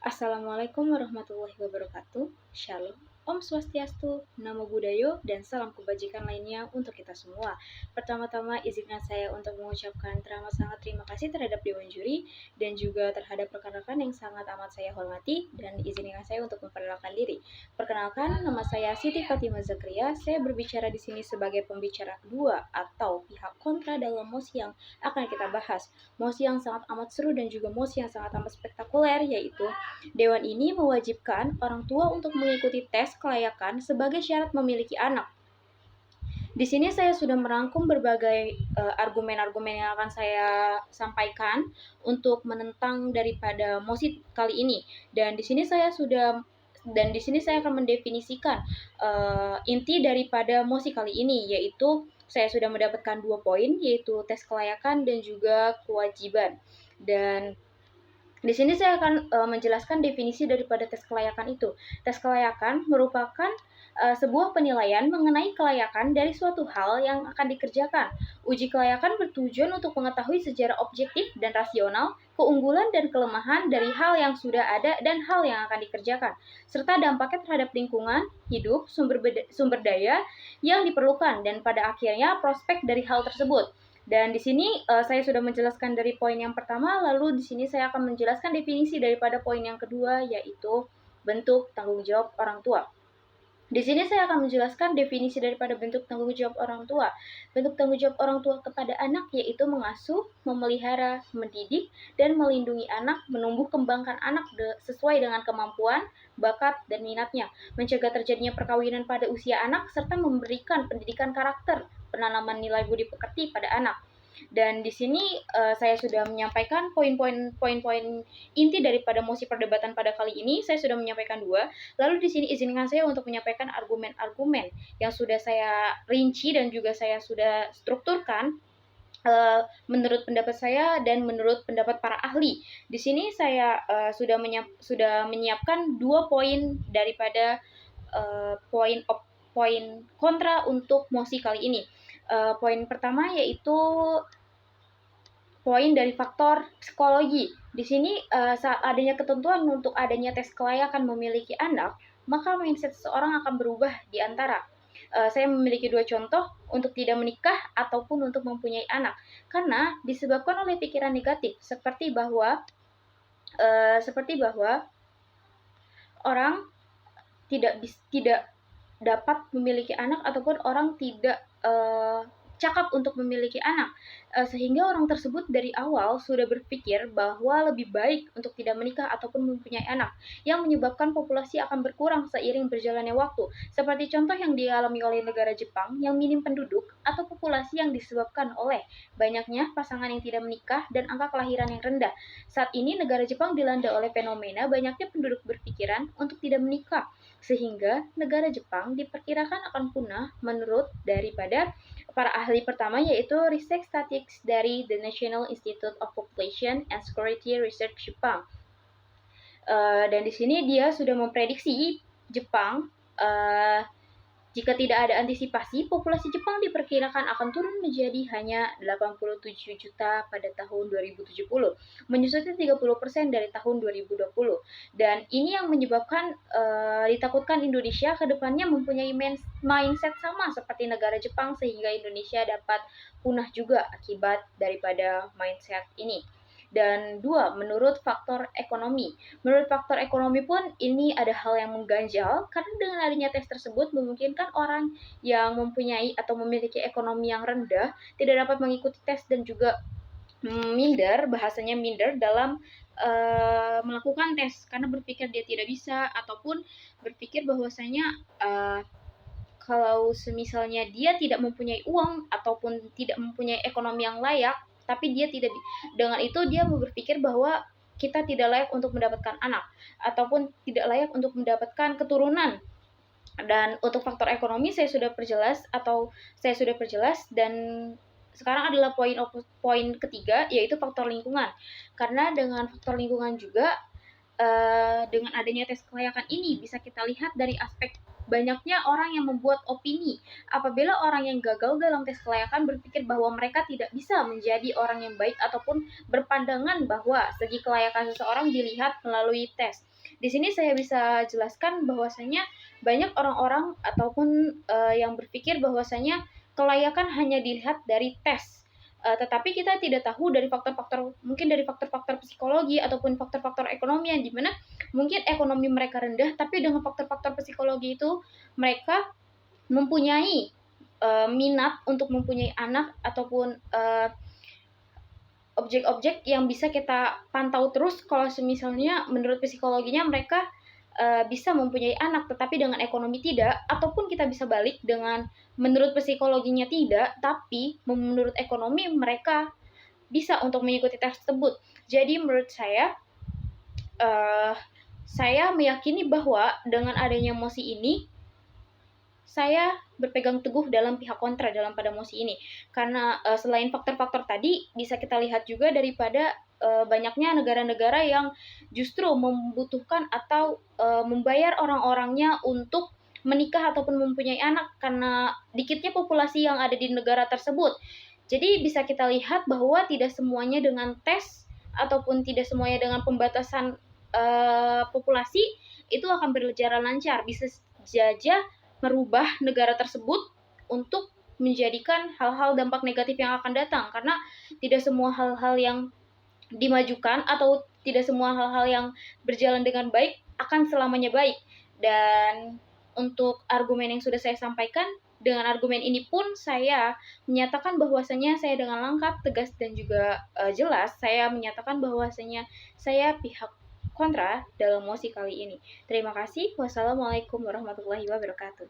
Assalamualaikum warahmatullahi wabarakatuh. Shalom, Om Swastiastu, Namo Buddhaya, dan salam kebajikan lainnya untuk kita semua. Pertama-tama izinkan saya untuk mengucapkan sangat terima kasih terhadap Dewan Juri dan juga terhadap rekan-rekan yang sangat amat saya hormati, dan izinkan saya untuk memperkenalkan diri. Perkenalkan, nama saya Siti Fatimah Zakria. Saya berbicara di sini sebagai pembicara kedua atau pihak kontra dalam mosi yang akan kita bahas. Mosi yang sangat amat seru dan juga mosi yang sangat amat spektakuler, yaitu Dewan ini mewajibkan orang tua untuk mengikuti tes kelayakan sebagai syarat memiliki anak. Di sini saya sudah merangkum berbagai argumen-argumen yang akan saya sampaikan untuk menentang daripada mosi kali ini. Dan di sini saya akan mendefinisikan inti daripada mosi kali ini, yaitu saya sudah mendapatkan 2 poin, yaitu tes kelayakan dan juga kewajiban. Dan di sini saya akan menjelaskan definisi daripada tes kelayakan itu. Tes kelayakan merupakan sebuah penilaian mengenai kelayakan dari suatu hal yang akan dikerjakan. Uji kelayakan bertujuan untuk mengetahui secara objektif dan rasional keunggulan dan kelemahan dari hal yang sudah ada dan hal yang akan dikerjakan, serta dampaknya terhadap lingkungan, hidup, sumber daya yang diperlukan, dan pada akhirnya prospek dari hal tersebut. Dan di sini saya sudah menjelaskan dari poin yang pertama, lalu di sini saya akan menjelaskan definisi daripada poin yang kedua, yaitu bentuk tanggung jawab orang tua. Di sini saya akan menjelaskan definisi daripada bentuk tanggung jawab orang tua. Bentuk tanggung jawab orang tua kepada anak yaitu mengasuh, memelihara, mendidik, dan melindungi anak, menumbuh kembangkan anak sesuai dengan kemampuan, bakat, dan minatnya, mencegah terjadinya perkawinan pada usia anak, serta memberikan pendidikan karakter, penanaman nilai budi pekerti pada anak. Dan di sini saya sudah menyampaikan poin-poin inti daripada mosi perdebatan pada kali ini. Saya sudah menyampaikan 2. Lalu di sini izinkan saya untuk menyampaikan argumen-argumen yang sudah saya rinci dan juga saya sudah strukturkan menurut pendapat saya dan menurut pendapat para ahli. Di sini saya sudah menyiapkan 2 poin daripada poin kontra untuk mosi kali ini. Poin pertama yaitu poin dari faktor psikologi. Di sini saat adanya ketentuan untuk adanya tes kelayakan memiliki anak, maka mindset seseorang akan berubah di antara saya memiliki 2 contoh untuk tidak menikah ataupun untuk mempunyai anak, karena disebabkan oleh pikiran negatif seperti bahwa orang tidak dapat memiliki anak ataupun orang tidak cakap untuk memiliki anak, sehingga orang tersebut dari awal sudah berpikir bahwa lebih baik untuk tidak menikah ataupun mempunyai anak, yang menyebabkan populasi akan berkurang seiring berjalannya waktu, seperti contoh yang dialami oleh negara Jepang yang minim penduduk atau populasi yang disebabkan oleh banyaknya pasangan yang tidak menikah dan angka kelahiran yang rendah. Saat ini negara Jepang dilanda oleh fenomena banyaknya penduduk berpikiran untuk tidak menikah, sehingga negara Jepang diperkirakan akan punah menurut daripada para ahli pertama, yaitu riset statistics dari The National Institute of Population and Security Research Jepang. Dan di sini dia sudah memprediksi Jepang jika tidak ada antisipasi, populasi Jepang diperkirakan akan turun menjadi hanya 87 juta pada tahun 2070, menyusut 30% dari tahun 2020. Dan ini yang menyebabkan ditakutkan Indonesia ke depannya mempunyai mindset sama seperti negara Jepang, sehingga Indonesia dapat punah juga akibat daripada mindset ini. Dan 2, menurut faktor ekonomi. Menurut faktor ekonomi pun ini ada hal yang mengganjal, karena dengan adanya tes tersebut memungkinkan orang yang mempunyai atau memiliki ekonomi yang rendah tidak dapat mengikuti tes dan juga minder dalam melakukan tes karena berpikir dia tidak bisa, ataupun berpikir bahwasanya kalau semisalnya dia tidak mempunyai uang ataupun tidak mempunyai ekonomi yang layak, tapi dia tidak, dengan itu dia berpikir bahwa kita tidak layak untuk mendapatkan anak ataupun tidak layak untuk mendapatkan keturunan. Dan untuk faktor ekonomi saya sudah perjelas, dan sekarang adalah poin ketiga, yaitu faktor lingkungan. Karena dengan faktor lingkungan juga dengan adanya tes kelayakan ini bisa kita lihat dari aspek banyaknya orang yang membuat opini. Apabila orang yang gagal dalam tes kelayakan berpikir bahwa mereka tidak bisa menjadi orang yang baik ataupun berpandangan bahwa segi kelayakan seseorang dilihat melalui tes. Di sini saya bisa jelaskan bahwasanya banyak orang-orang ataupun yang berpikir bahwasanya kelayakan hanya dilihat dari tes. Tetapi kita tidak tahu dari faktor-faktor, mungkin dari faktor-faktor psikologi ataupun faktor-faktor ekonomi yang dimana mungkin ekonomi mereka rendah, tapi dengan faktor-faktor psikologi itu mereka mempunyai minat untuk mempunyai anak ataupun objek-objek yang bisa kita pantau terus kalau misalnya menurut psikologinya mereka bisa mempunyai anak tetapi dengan ekonomi tidak, ataupun kita bisa balik dengan menurut psikologinya tidak tapi menurut ekonomi mereka bisa untuk mengikuti tes tersebut. Jadi menurut saya meyakini bahwa dengan adanya mosi ini saya berpegang teguh dalam pihak kontra dalam pada mosi ini, karena selain faktor-faktor tadi bisa kita lihat juga daripada banyaknya negara-negara yang justru membutuhkan atau membayar orang-orangnya untuk menikah ataupun mempunyai anak karena dikitnya populasi yang ada di negara tersebut. Jadi bisa kita lihat bahwa tidak semuanya dengan tes ataupun tidak semuanya dengan pembatasan populasi itu akan berjalan lancar. Bisa saja merubah negara tersebut untuk menjadikan hal-hal dampak negatif yang akan datang, karena tidak semua hal-hal yang dimajukan atau tidak semua hal-hal yang berjalan dengan baik akan selamanya baik. Dan untuk argumen yang sudah saya sampaikan, dengan argumen ini pun saya menyatakan bahwasanya saya dengan lengkap, tegas dan juga jelas saya menyatakan bahwasanya saya pihak kontra dalam mosi kali ini. Terima kasih. Wassalamualaikum warahmatullahi wabarakatuh.